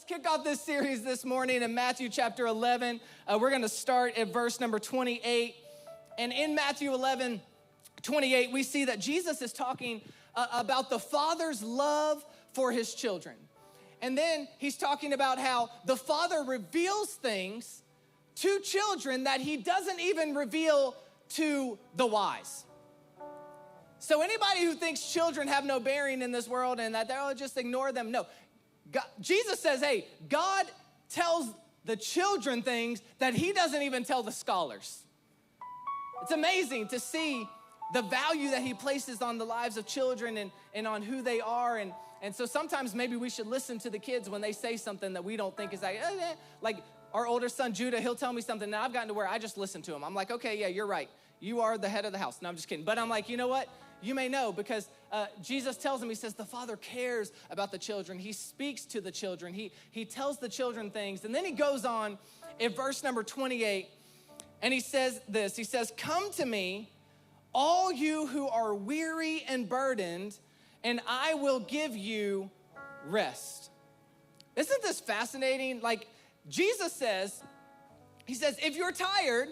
kick off this series this morning in Matthew chapter 11. We're going to start at verse number 28. And in Matthew 11:28, we see that Jesus is talking about the Father's love for his children. And then he's talking about how the Father reveals things to children that he doesn't even reveal to the wise. So anybody who thinks children have no bearing in this world and that they'll just ignore them, no. Jesus says, hey, God tells the children things that he doesn't even tell the scholars. It's amazing to see the value that he places on the lives of children and on who they are. And so sometimes maybe we should listen to the kids when they say something that we don't think is like our older son, Judah, he'll tell me something that I've gotten to where I just listen to him. I'm like, okay, yeah, you're right. You are the head of the house. No, I'm just kidding. But I'm like, you know what? You may know because Jesus tells him, he says, the Father cares about the children. He speaks to the children. He tells the children things. And then he goes on in verse number 28, and he says this. He says, come to me, all you who are weary and burdened, and I will give you rest. Isn't this fascinating? Like Jesus says, he says, if you're tired,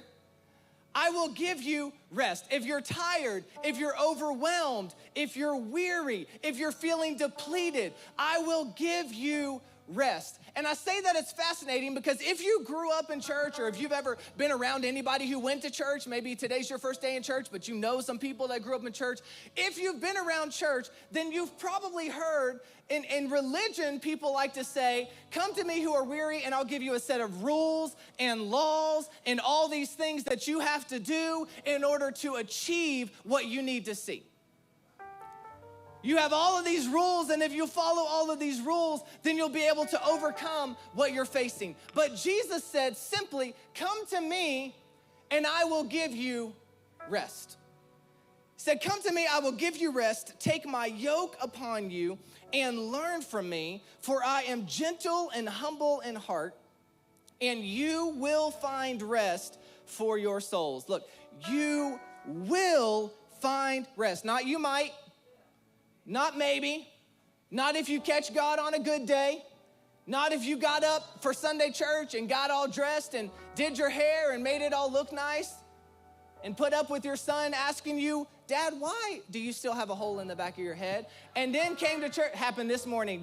I will give you rest. If you're tired, if you're overwhelmed, if you're weary, if you're feeling depleted, I will give you rest. And I say that it's fascinating because if you grew up in church or if you've ever been around anybody who went to church, maybe today's your first day in church, but you know some people that grew up in church. If you've been around church, then you've probably heard in religion, people like to say, come to me who are weary and I'll give you a set of rules and laws and all these things that you have to do in order to achieve what you need to see. You have all of these rules, and if you follow all of these rules, then you'll be able to overcome what you're facing. But Jesus said simply, come to me and I will give you rest. He said, come to me, I will give you rest. Take my yoke upon you and learn from me, for I am gentle and humble in heart, and you will find rest for your souls. Look, you will find rest. Not you might. Not maybe, not if you catch God on a good day, not if you got up for Sunday church and got all dressed and did your hair and made it all look nice and put up with your son asking you, Dad, why do you still have a hole in the back of your head? And then came to church, happened this morning.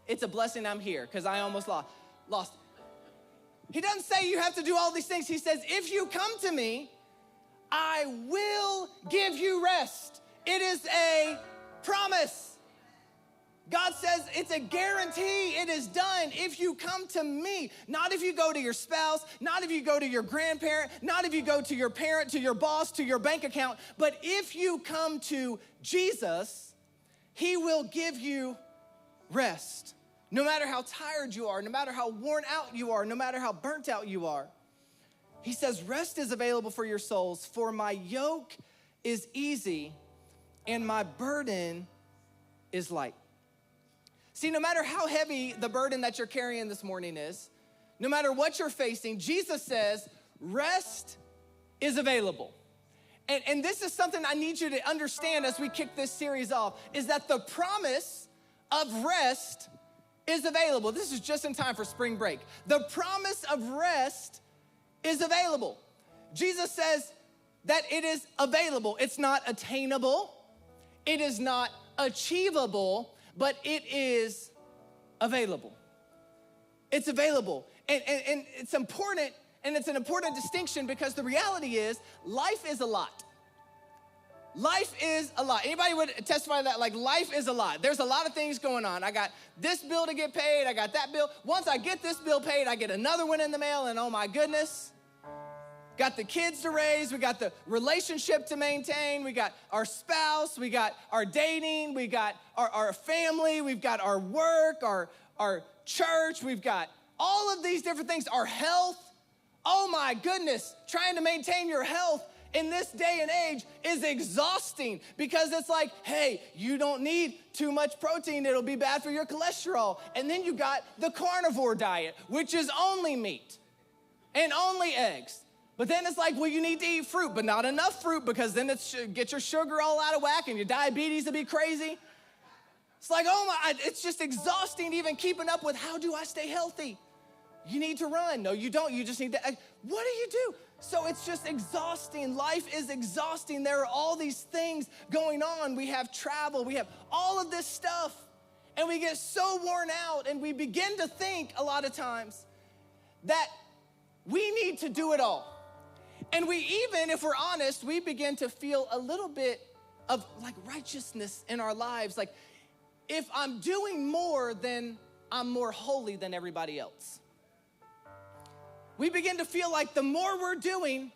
It's a blessing I'm here because I almost lost. He doesn't say you have to do all these things. He says, if you come to me, I will give you rest. It is a promise. God says it's a guarantee. It is done if you come to me. Not if you go to your spouse, not if you go to your grandparent, not if you go to your parent, to your boss, to your bank account, but if you come to Jesus, he will give you rest. No matter how tired you are, no matter how worn out you are, no matter how burnt out you are. He says rest is available for your souls, for my yoke is easy and my burden is light. See, no matter how heavy the burden that you're carrying this morning is, no matter what you're facing, Jesus says rest is available. And this is something I need you to understand as we kick this series off, is that the promise of rest is available. This is just in time for spring break. The promise of rest is available. Jesus says that it is available. It's not attainable. It is not achievable, but it is available. It's available. And it's important, and it's an important distinction because the reality is life is a lot. Life is a lot. Anybody would testify to that? Like life is a lot. There's a lot of things going on. I got this bill to get paid. I got that bill. Once I get this bill paid, I get another one in the mail, and oh my goodness. Got the kids to raise, we got the relationship to maintain, we got our spouse, we got our dating, we got our family, we've got our work, our church, we've got all of these different things, our health. Oh my goodness, trying to maintain your health in this day and age is exhausting because it's like, hey, you don't need too much protein, it'll be bad for your cholesterol. And then you got the carnivore diet, which is only meat and only eggs. But then it's like, well, you need to eat fruit, but not enough fruit because then it's get your sugar all out of whack and your diabetes will be crazy. It's like, oh my, it's just exhausting even keeping up with how do I stay healthy? You need to run. No, you don't. You just need to, what do you do? So it's just exhausting. Life is exhausting. There are all these things going on. We have travel. We have all of this stuff. And we get so worn out and we begin to think a lot of times that we need to do it all. And we even, if we're honest, we begin to feel a little bit of like righteousness in our lives. Like if I'm doing more, then I'm more holy than everybody else. We begin to feel like the more we're doing,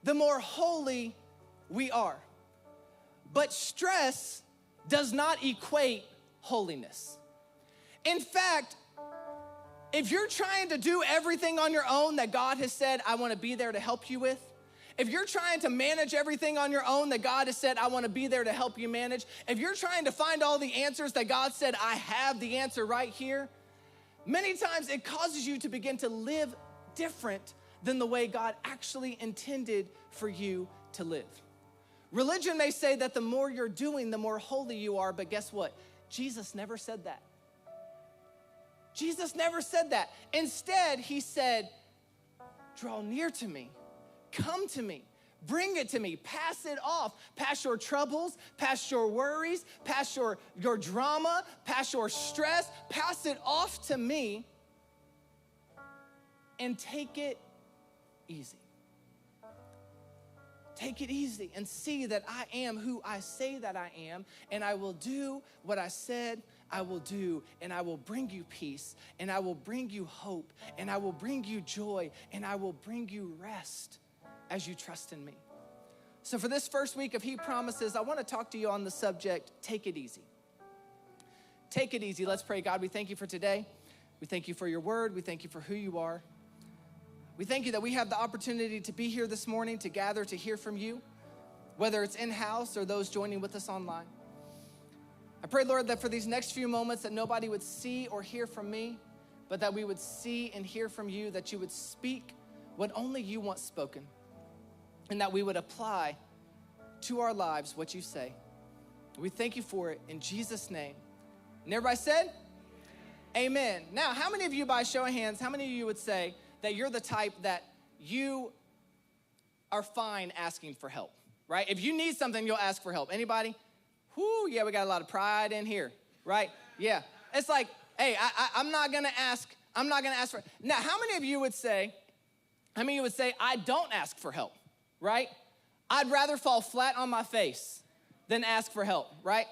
the more holy we are. But stress does not equate holiness. In fact, if you're trying to do everything on your own that God has said, I want to be there to help you with, if you're trying to manage everything on your own that God has said, I want to be there to help you manage, if you're trying to find all the answers that God said, I have the answer right here, many times it causes you to begin to live different than the way God actually intended for you to live. Religion may say that the more you're doing, the more holy you are, but guess what? Jesus never said that. Jesus never said that. Instead, he said, draw near to me, come to me, bring it to me, pass it off, pass your troubles, pass your worries, pass your drama, pass your stress, pass it off to me and take it easy. Take it easy and see that I am who I say that I am, and I will do what I said I will do, and I will bring you peace, and I will bring you hope, and I will bring you joy, and I will bring you rest as you trust in me. So for this first week of He Promises, I want to talk to you on the subject, take it easy. Take it easy. Let's pray. God, we thank you for today. We thank you for your word. We thank you for who you are. We thank you that we have the opportunity to be here this morning, to gather, to hear from you, whether it's in-house or those joining with us online. I pray, Lord, that for these next few moments that nobody would see or hear from me, but that we would see and hear from you, that you would speak what only you want spoken, and that we would apply to our lives what you say. We thank you for it in Jesus' name. And everybody said, amen. Now, how many of you, by show of hands, how many of you would say that you're the type that you are fine asking for help, right? If you need something, you'll ask for help. Anybody? Whoo, yeah, we got a lot of pride in here, right? Yeah, it's like, hey, I'm not gonna ask for, now, how many of you would say, I don't ask for help, right? I'd rather fall flat on my face than ask for help, right?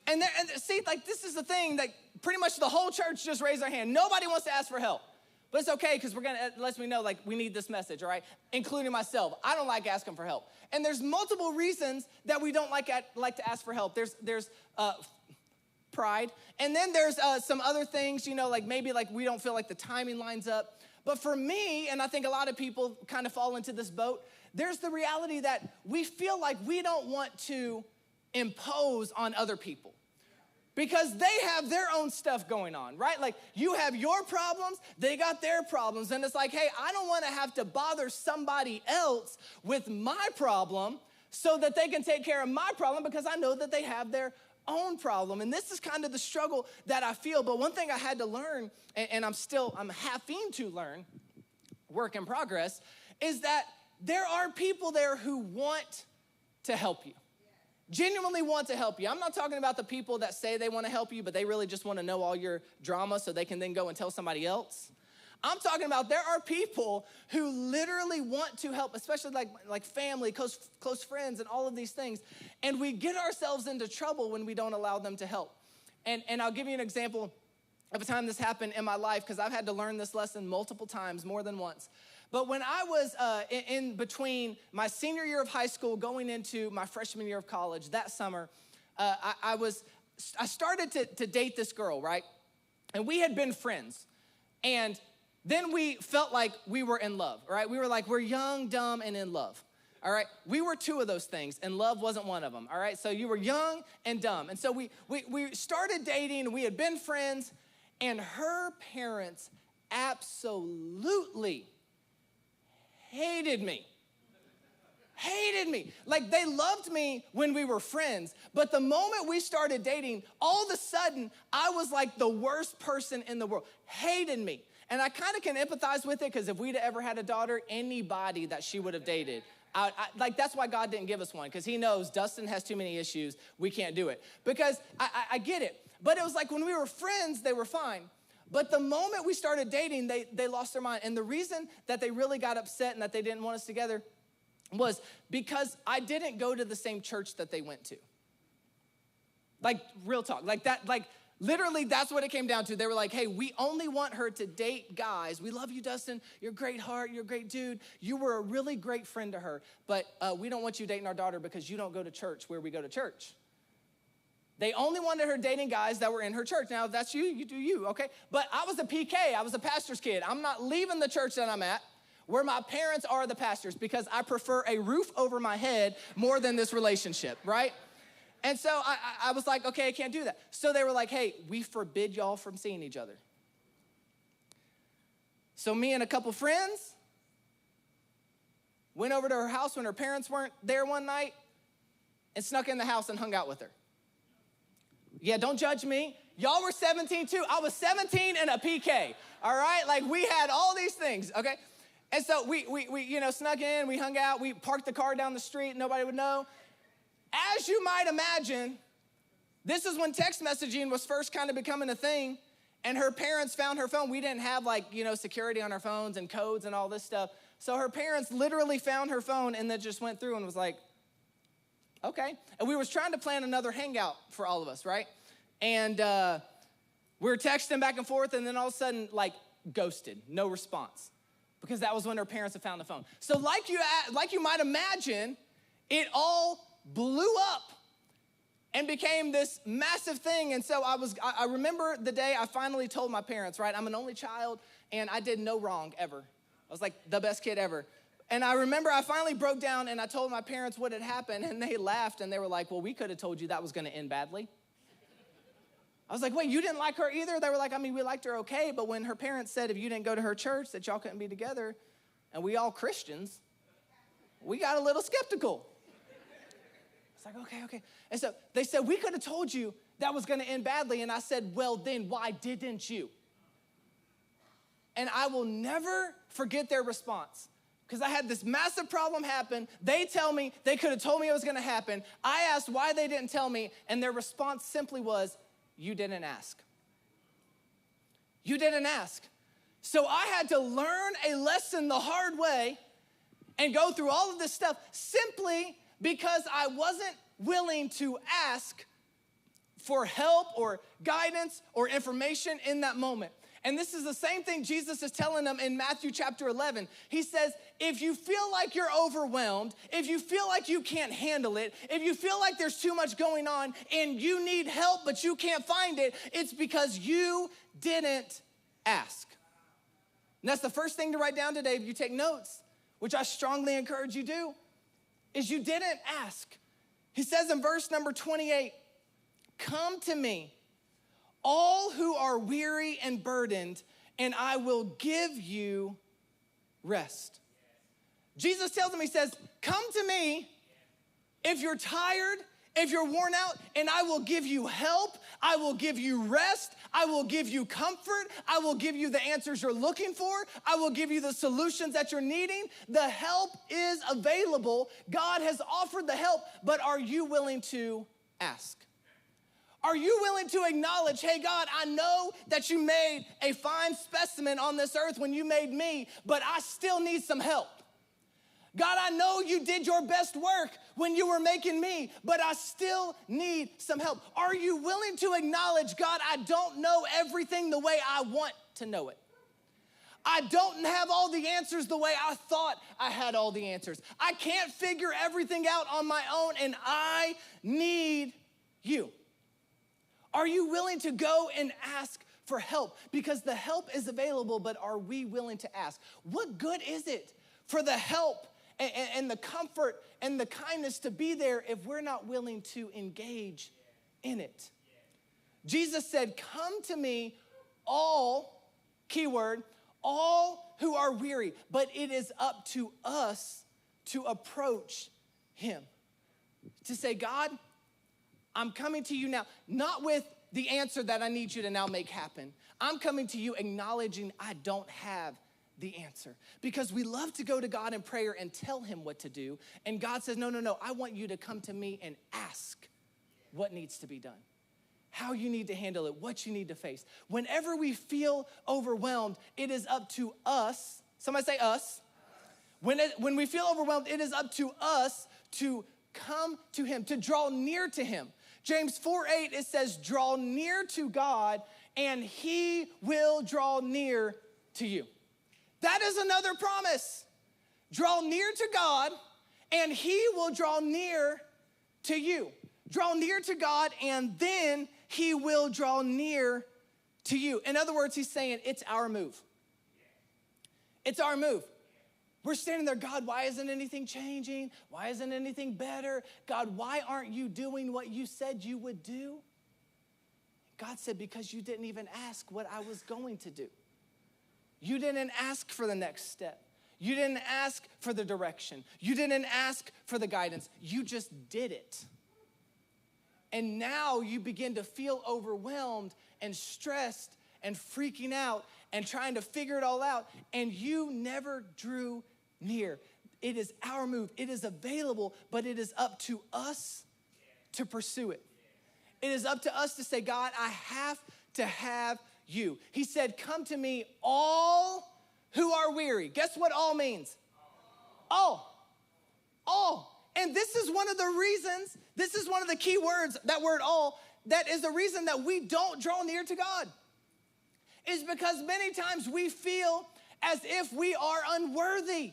And see, like, this is the thing that pretty much the whole church just raised their hand. Nobody wants to ask for help. But it's okay, because it lets me know, like, we need this message, all right? Including myself. I don't like asking for help. And there's multiple reasons that we don't like to ask for help. There's pride. And then there's some other things, like maybe like we don't feel like the timing lines up. But for me, and I think a lot of people kind of fall into this boat, there's the reality that we feel like we don't want to impose on other people, because they have their own stuff going on, right? Like, you have your problems, they got their problems. And it's like, hey, I don't want to have to bother somebody else with my problem so that they can take care of my problem, because I know that they have their own problem. And this is kind of the struggle that I feel. But one thing I had to learn, and I'm having to learn, work in progress, is that there are people there who want to help you. Genuinely want to help you. I'm not talking about the people that say they want to help you, but they really just want to know all your drama so they can then go and tell somebody else. I'm talking about there are people who literally want to help, especially like family, close friends, and all of these things. And we get ourselves into trouble when we don't allow them to help. And I'll give you an example of a time this happened in my life, because I've had to learn this lesson multiple times, more than once. But when I was in between my senior year of high school going into my freshman year of college that summer, I started to date this girl, right? And we had been friends. And then we felt like we were in love, right? We were like, we're young, dumb, and in love, all right? We were two of those things, and love wasn't one of them, all right? So you were young and dumb. And so we started dating, and we had been friends, and her parents absolutely hated me. Hated me. Like, they loved me when we were friends, but the moment we started dating, all of a sudden, I was like the worst person in the world. Hated me. And I kind of can empathize with it, because if we'd ever had a daughter, anybody that she would have dated, like, that's why God didn't give us one, because he knows Dustin has too many issues. We can't do it. Because I get it. But it was like when we were friends, they were fine. But the moment we started dating, they lost their mind. And the reason that they really got upset and that they didn't want us together was because I didn't go to the same church that they went to. Like, real talk. Like that, like, literally, that's what it came down to. They were like, hey, we only want her to date guys. We love you, Dustin. You're a great heart. You're a great dude. You were a really great friend to her. But we don't want you dating our daughter because you don't go to church where we go to church. They only wanted her dating guys that were in her church. Now, if that's you, you do you, okay? But I was a PK. I was a pastor's kid. I'm not leaving the church that I'm at, where my parents are the pastors, because I prefer a roof over my head more than this relationship, right? And so I was like, okay, I can't do that. So they were like, hey, we forbid y'all from seeing each other. So me and a couple friends went over to her house when her parents weren't there one night and snuck in the house and hung out with her. Yeah, don't judge me. Y'all were 17 too. I was 17 and a PK, all right? Like, we had all these things, okay? And so we snuck in, we hung out, we parked the car down the street, nobody would know. As you might imagine, this is when text messaging was first kind of becoming a thing, and her parents found her phone. We didn't have, like, security on our phones and codes and all this stuff. So her parents literally found her phone and then just went through and was like, okay. And we was trying to plan another hangout for all of us, right? And we were texting back and forth, and then all of a sudden, like, ghosted, no response, because that was when her parents had found the phone. So like you might imagine, it all blew up and became this massive thing. And so I remember the day I finally told my parents, right? I'm an only child, and I did no wrong ever. I was like the best kid ever. And I remember I finally broke down and I told my parents what had happened, and they laughed and they were like, well, we could have told you that was gonna end badly. I was like, wait, you didn't like her either? They were like, I mean, we liked her okay, but when her parents said if you didn't go to her church that y'all couldn't be together, and we all Christians, we got a little skeptical. It's like, okay. And so they said, we could have told you that was gonna end badly. And I said, well, then why didn't you? And I will never forget their response, because I had this massive problem happen. They tell me they could have told me it was gonna happen. I asked why they didn't tell me, and their response simply was, you didn't ask. You didn't ask. So I had to learn a lesson the hard way and go through all of this stuff simply because I wasn't willing to ask for help or guidance or information in that moment. And this is the same thing Jesus is telling them in Matthew chapter 11. He says, if you feel like you're overwhelmed, if you feel like you can't handle it, if you feel like there's too much going on and you need help but you can't find it, it's because you didn't ask. And that's the first thing to write down today if you take notes, which I strongly encourage you do, is you didn't ask. He says in verse number 28, come to me, all who are weary and burdened, and I will give you rest. Jesus tells them, he says, come to me if you're tired, if you're worn out, and I will give you help. I will give you rest. I will give you comfort. I will give you the answers you're looking for. I will give you the solutions that you're needing. The help is available. God has offered the help, but are you willing to ask? Are you willing to acknowledge, hey, God, I know that you made a fine specimen on this earth when you made me, but I still need some help. God, I know you did your best work when you were making me, but I still need some help. Are you willing to acknowledge, God, I don't know everything the way I want to know it. I don't have all the answers the way I thought I had all the answers. I can't figure everything out on my own, and I need you. Are you willing to go and ask for help? Because the help is available, but are we willing to ask? What good is it for the help and the comfort and the kindness to be there if we're not willing to engage in it? Jesus said, come to me, all, keyword, all who are weary, but it is up to us to approach him. To say, God, I'm coming to you now, not with the answer that I need you to now make happen. I'm coming to you acknowledging I don't have the answer. Because we love to go to God in prayer and tell him what to do. And God says, no, I want you to come to me and ask what needs to be done, how you need to handle it, what you need to face. Whenever we feel overwhelmed, it is up to us. Somebody say us. When we feel overwhelmed, it is up to us to come to him, to draw near to him. James 4:8, it says, draw near to God and he will draw near to you. That is another promise. Draw near to God and he will draw near to you. Draw near to God and then he will draw near to you. In other words, he's saying it's our move. It's our move. We're standing there, God, why isn't anything changing? Why isn't anything better? God, why aren't you doing what you said you would do? God said, because you didn't even ask what I was going to do. You didn't ask for the next step. You didn't ask for the direction. You didn't ask for the guidance. You just did it. And now you begin to feel overwhelmed and stressed and freaking out and trying to figure it all out. And you never drew near. It is our move. It is available, but it is up to us to pursue it. It is up to us to say, God, I have to have you. He said, come to me, all who are weary. Guess what all means? All. And this is one of the reasons, this is one of the key words, that word all, that is the reason that we don't draw near to God. Is because many times we feel as if we are unworthy,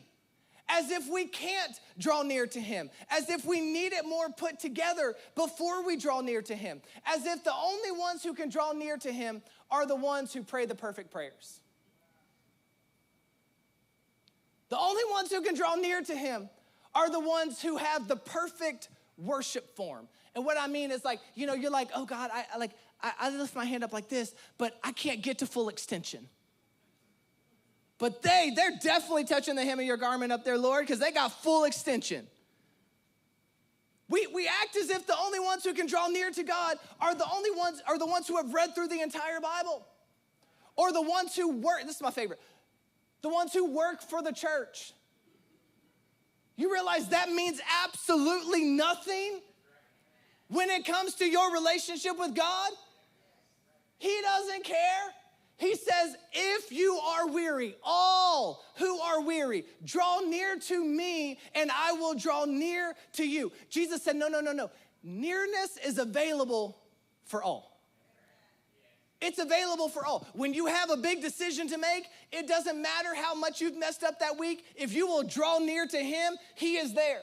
as if we can't draw near to him, as if we need it more put together before we draw near to him, as if the only ones who can draw near to him are the ones who pray the perfect prayers. The only ones who can draw near to him are the ones who have the perfect worship form. And what I mean is like, you know, you're like, oh God, I lift my hand up like this, but I can't get to full extension. But they're definitely touching the hem of your garment up there, Lord, because they got full extension. We act as if the only ones who can draw near to God are the ones who have read through the entire Bible. Or the ones who work, this is my favorite, the ones who work for the church. You realize that means absolutely nothing when it comes to your relationship with God? He doesn't care. He says, if you are weary, all who are weary, draw near to me and I will draw near to you. Jesus said, no. Nearness is available for all. It's available for all. When you have a big decision to make, it doesn't matter how much you've messed up that week. If you will draw near to him, he is there.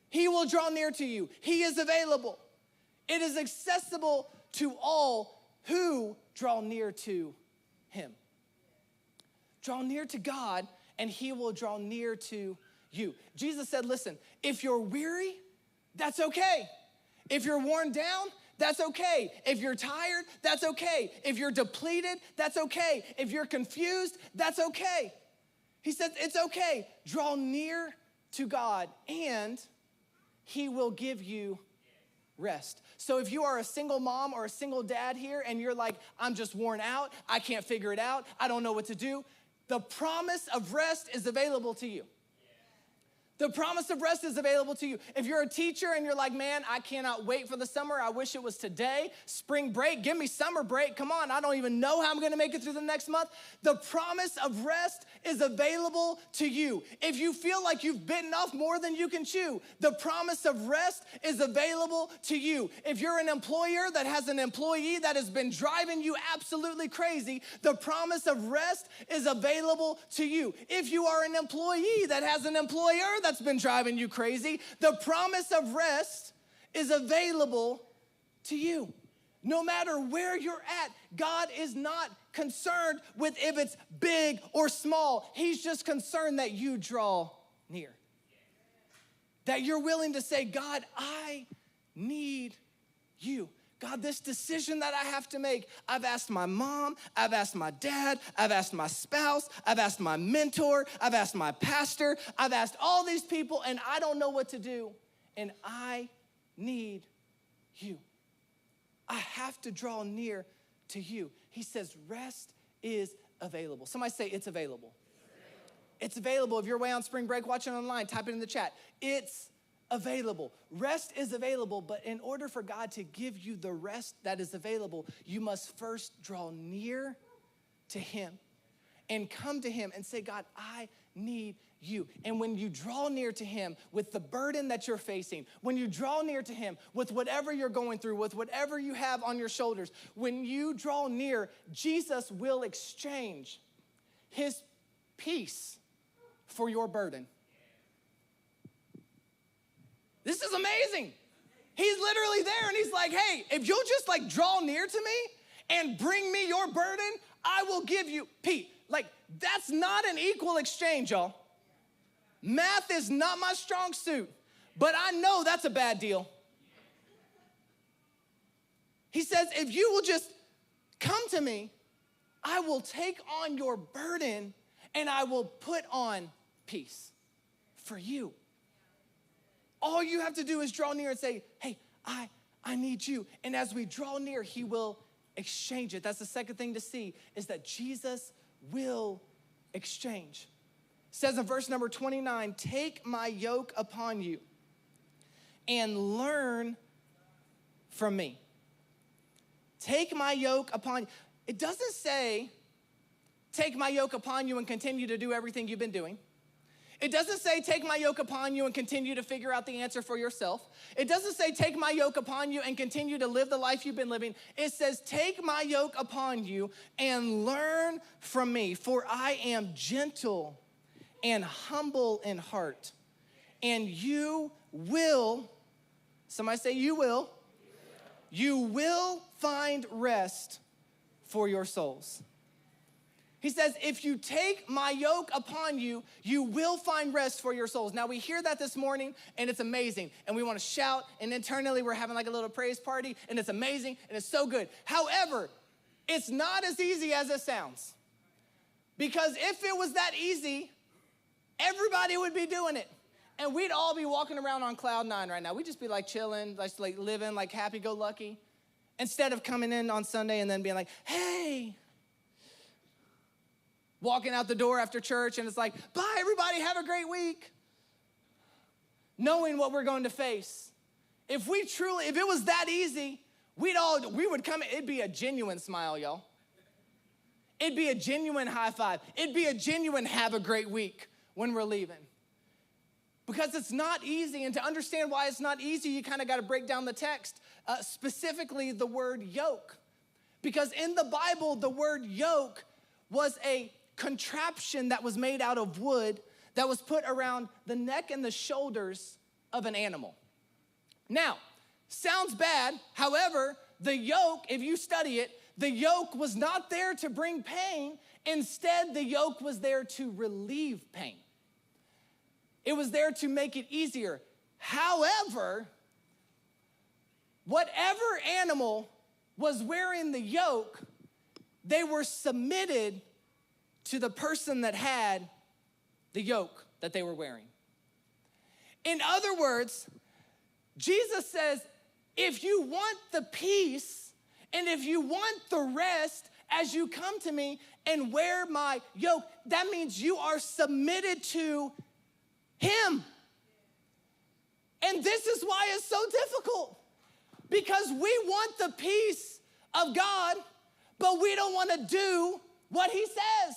He will draw near to you. He is available. It is accessible to all who draw near to him. Draw near to God and he will draw near to you. Jesus said, listen, if you're weary, that's okay. If you're worn down, that's okay. If you're tired, that's okay. If you're depleted, that's okay. If you're confused, that's okay. He says, it's okay. Draw near to God and he will give you rest. So if you are a single mom or a single dad here and you're like, I'm just worn out, I can't figure it out, I don't know what to do, the promise of rest is available to you. The promise of rest is available to you. If you're a teacher and you're like, man, I cannot wait for the summer. I wish it was today. Spring break, give me summer break. Come on, I don't even know how I'm gonna make it through the next month. The promise of rest is available to you. If you feel like you've bitten off more than you can chew, the promise of rest is available to you. If you're an employer that has an employee that has been driving you absolutely crazy, the promise of rest is available to you. If you are an employee that has an employer that's been driving you crazy, the promise of rest is available to you. No matter where you're at, God is not concerned with if it's big or small. He's just concerned that you draw near. That you're willing to say, God, I need you. God, this decision that I have to make, I've asked my mom, I've asked my dad, I've asked my spouse, I've asked my mentor, I've asked my pastor, I've asked all these people, and I don't know what to do, and I need you. I have to draw near to you. He says, rest is available. Somebody say, it's available. It's available. If you're away on spring break, watching online, type it in the chat. It's available. Rest is available, but in order for God to give you the rest that is available, you must first draw near to him and come to him and say, God, I need you. And when you draw near to him with the burden that you're facing, when you draw near to him with whatever you're going through, with whatever you have on your shoulders, when you draw near, Jesus will exchange his peace for your burden. This is amazing. He's literally there and he's like, hey, if you'll just like draw near to me and bring me your burden, I will give you peace. Like, that's not an equal exchange, y'all. Math is not my strong suit, but I know that's a bad deal. He says, if you will just come to me, I will take on your burden and I will put on peace for you. All you have to do is draw near and say, hey, I need you. And as we draw near, he will exchange it. That's the second thing to see, is that Jesus will exchange. It says in verse number 29, take my yoke upon you and learn from me. Take my yoke upon you. It doesn't say, take my yoke upon you and continue to do everything you've been doing. It doesn't say, take my yoke upon you and continue to figure out the answer for yourself. It doesn't say, take my yoke upon you and continue to live the life you've been living. It says, take my yoke upon you and learn from me, for I am gentle and humble in heart. And you will, somebody say you will find rest for your souls. He says, if you take my yoke upon you, you will find rest for your souls. Now, we hear that this morning, and it's amazing. And we want to shout, and internally, we're having like a little praise party, and it's amazing, and it's so good. However, it's not as easy as it sounds. Because if it was that easy, everybody would be doing it. And we'd all be walking around on cloud nine right now. We'd just be like chilling, like living like happy-go-lucky, instead of coming in on Sunday and then being like, hey, walking out the door after church, and it's like, bye, everybody, have a great week. Knowing what we're going to face. If it was that easy, we would come, it'd be a genuine smile, y'all. It'd be a genuine high five. It'd be a genuine have a great week when we're leaving. Because it's not easy, and to understand why it's not easy, you kind of got to break down the text, specifically the word yoke. Because in the Bible, the word yoke was a contraption that was made out of wood that was put around the neck and the shoulders of an animal. Now, sounds bad. However, the yoke, if you study it, the yoke was not there to bring pain. Instead, the yoke was there to relieve pain. It was there to make it easier. However, whatever animal was wearing the yoke, they were submitted to the person that had the yoke that they were wearing. In other words, Jesus says, if you want the peace and if you want the rest as you come to me and wear my yoke, that means you are submitted to him. And this is why it's so difficult, because we want the peace of God, but we don't want to do what he says.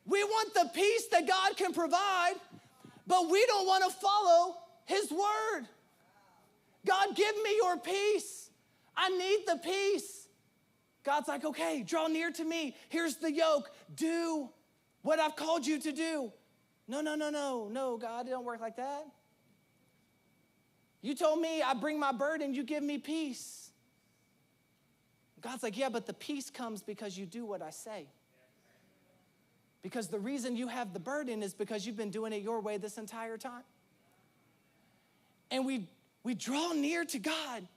We want the peace that God can provide, but we don't want to follow his word. God, give me your peace. I need the peace. God's like, okay, draw near to me. Here's the yoke. Do what I've called you to do. No, God, it don't work like that. You told me I bring my burden, you give me peace. God's like, yeah, but the peace comes because you do what I say. Because the reason you have the burden is because you've been doing it your way this entire time. And we draw near to God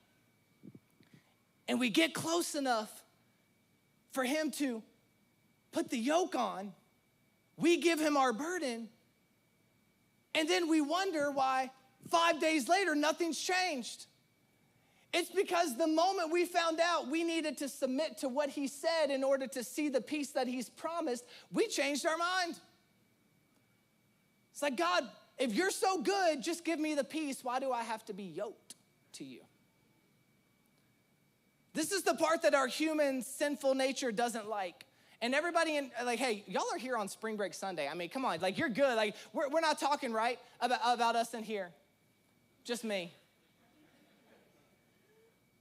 and we get close enough for him to put the yoke on, we give him our burden, and then we wonder why 5 days later nothing's changed. It's because the moment we found out we needed to submit to what he said in order to see the peace that he's promised, we changed our mind. It's like, God, if you're so good, just give me the peace. Why do I have to be yoked to you? This is the part that our human sinful nature doesn't like. And everybody like, hey, y'all are here on spring break Sunday. I mean, come on, like, you're good. Like, we're not talking, right, about us in here. Just me.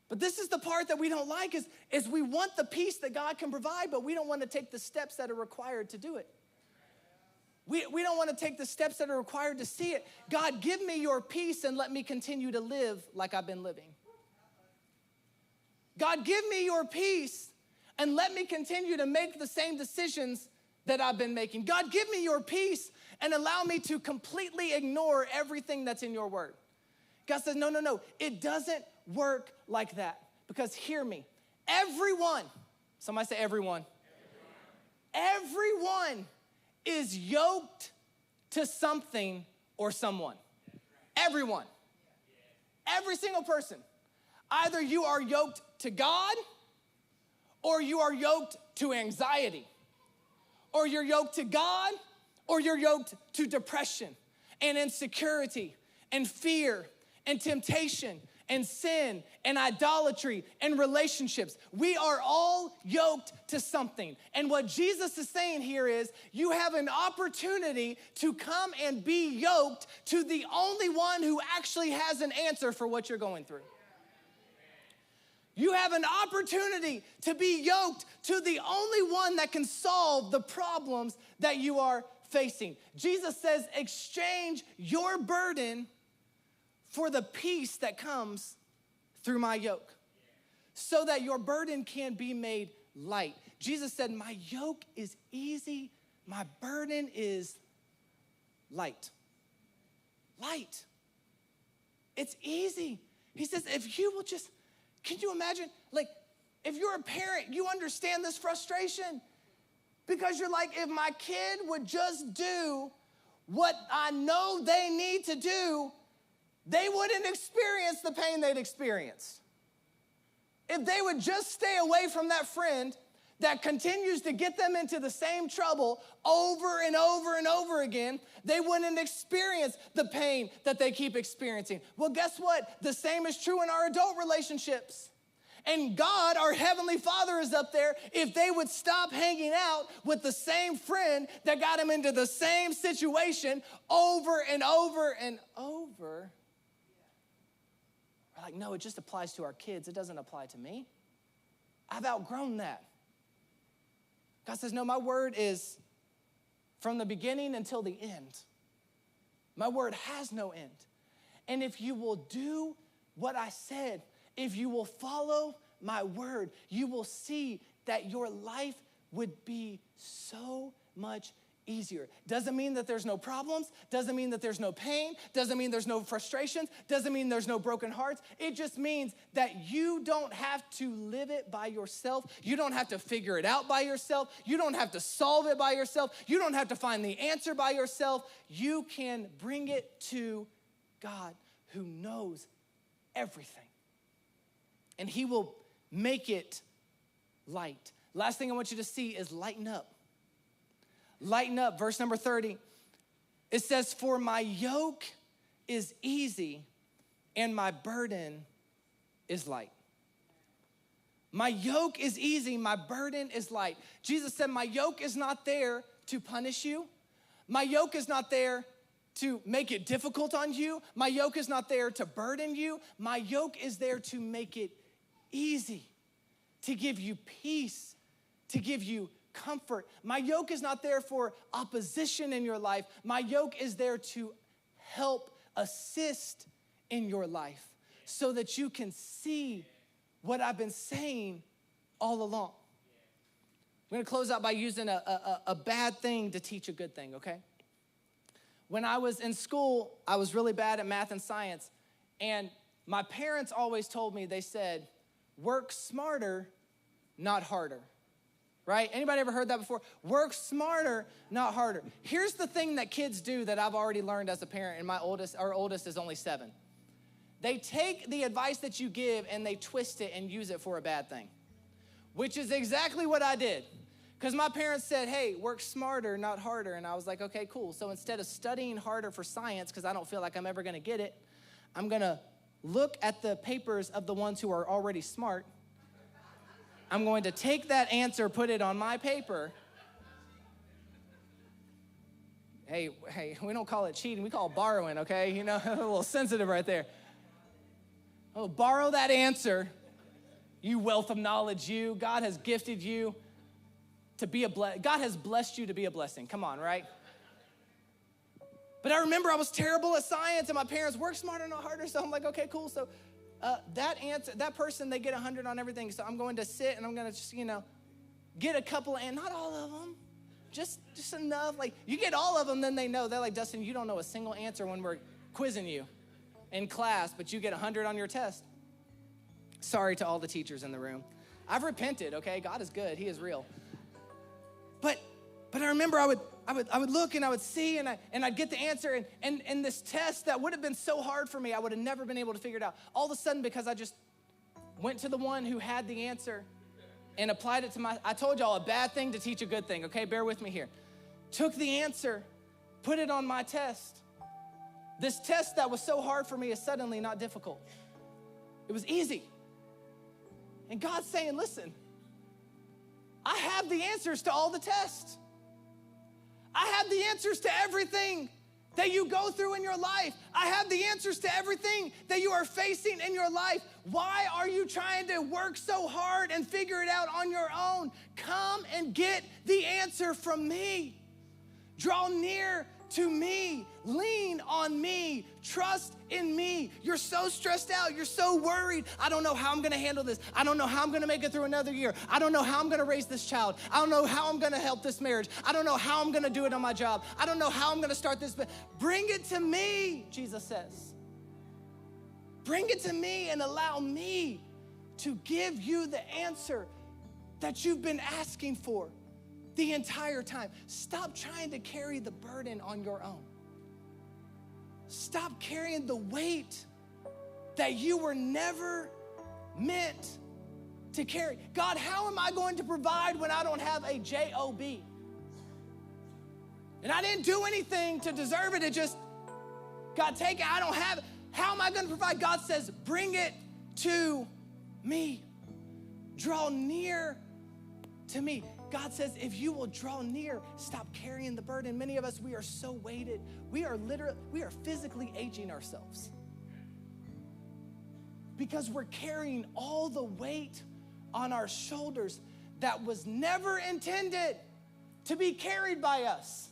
But this is the part that we don't like is we want the peace that God can provide, but we don't want to take the steps that are required to do it. We don't want to take the steps that are required to see it. God, give me your peace and let me continue to live like I've been living. God, give me your peace and let me continue to make the same decisions that I've been making. God, give me your peace and allow me to completely ignore everything that's in your word. God says, no, it doesn't work like that. Because hear me, everyone, somebody say everyone. Everyone is yoked to something or someone. Everyone. Every single person. Either you are yoked to God, or you are yoked to anxiety, or you're yoked to God, or you're yoked to depression and insecurity and fear and temptation and sin and idolatry and relationships. We are all yoked to something. And what Jesus is saying here is you have an opportunity to come and be yoked to the only one who actually has an answer for what you're going through. You have an opportunity to be yoked to the only one that can solve the problems that you are facing. Jesus says, exchange your burden for the peace that comes through my yoke, so that your burden can be made light. Jesus said, my yoke is easy, my burden is light. Light. It's easy. He says, if you will just, can you imagine, like, if you're a parent, you understand this frustration, because you're like, if my kid would just do what I know they need to do, they wouldn't experience the pain they'd experienced. If they would just stay away from that friend that continues to get them into the same trouble over and over and over again, they wouldn't experience the pain that they keep experiencing. Well, guess what? The same is true in our adult relationships. And God, our Heavenly Father, is up there. If they would stop hanging out with the same friend that got them into the same situation over and over and over, we're like, no, it just applies to our kids. It doesn't apply to me. I've outgrown that. God says, no, my word is from the beginning until the end. My word has no end. And if you will do what I said, if you will follow my word, you will see that your life would be so much easier. Doesn't mean that there's no problems, doesn't mean that there's no pain, doesn't mean there's no frustrations, doesn't mean there's no broken hearts. It just means that you don't have to live it by yourself. You don't have to figure it out by yourself. You don't have to solve it by yourself. You don't have to find the answer by yourself. You can bring it to God, who knows everything. And he will make it light. Last thing I want you to see is lighten up. Lighten up, verse number 30. It says, for my yoke is easy and my burden is light. My yoke is easy, my burden is light. Jesus said, my yoke is not there to punish you. My yoke is not there to make it difficult on you. My yoke is not there to burden you. My yoke is there to make it easy, to give you peace, to give you comfort. My yoke is not there for opposition in your life. My yoke is there to help assist in your life so that you can see what I've been saying all along. I'm going to close out by using a bad thing to teach a good thing, okay? When I was in school, I was really bad at math and science, and my parents always told me, they said, work smarter, not harder. Right? Anybody ever heard that before? Work smarter, not harder. Here's the thing that kids do that I've already learned as a parent, and our oldest is only 7. They take the advice that you give and they twist it and use it for a bad thing, which is exactly what I did. Because my parents said, hey, work smarter, not harder. And I was like, okay, cool. So instead of studying harder for science, because I don't feel like I'm ever going to get it, I'm going to look at the papers of the ones who are already smart. I'm going to take that answer, put it on my paper. Hey, we don't call it cheating. We call it borrowing, okay? You know, a little sensitive right there. Oh, borrow that answer. You wealth of knowledge, you. God has gifted you to be God has blessed you to be a blessing. Come on, right? But I remember I was terrible at science, and my parents worked smarter, not harder. So I'm like, okay, cool. So that person, they get 100 on everything. So I'm going to sit and I'm going to just, get a couple, and not all of them, just enough. Like, you get all of them, then they know. They're like, Dustin, you don't know a single answer when we're quizzing you in class, but you get 100 on your test. Sorry to all the teachers in the room. I've repented, okay? God is good. He is real. But I remember I would look and I would see and I'd get the answer, and this test that would have been so hard for me, I would have never been able to figure it out. All of a sudden, because I just went to the one who had the answer and applied it to I told y'all, a bad thing to teach a good thing, okay? Bear with me here. Took the answer, put it on my test. This test that was so hard for me is suddenly not difficult. It was easy. And God's saying, listen, I have the answers to all the tests. I have the answers to everything that you go through in your life. I have the answers to everything that you are facing in your life. Why are you trying to work so hard and figure it out on your own? Come and get the answer from me. Draw near to me, lean on me, trust in me. You're so stressed out, you're so worried. I don't know how I'm gonna handle this. I don't know how I'm gonna make it through another year. I don't know how I'm gonna raise this child. I don't know how I'm gonna help this marriage. I don't know how I'm gonna do it on my job. I don't know how I'm gonna start this. Bring it to me, Jesus says. Bring it to me and allow me to give you the answer that you've been asking for the entire time. Stop trying to carry the burden on your own. Stop carrying the weight that you were never meant to carry. God, how am I going to provide when I don't have a job? And I didn't do anything to deserve it. It just, God, take it. I don't have it. How am I going to provide? God says, bring it to me. Draw near to me. God says, if you will draw near, stop carrying the burden. Many of us, we are so weighted. We are physically aging ourselves because we're carrying all the weight on our shoulders that was never intended to be carried by us.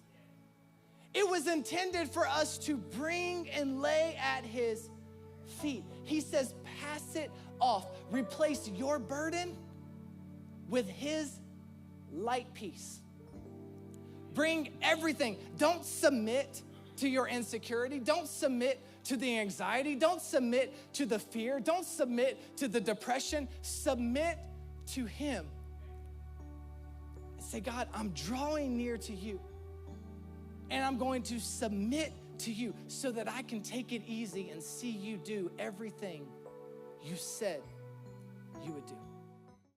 It was intended for us to bring and lay at his feet. He says, pass it off. Replace your burden with his light peace. Bring everything. Don't submit to your insecurity. Don't submit to the anxiety. Don't submit to the fear. Don't submit to the depression. Submit to him. And say, God, I'm drawing near to you, and I'm going to submit to you so that I can take it easy and see you do everything you said you would do.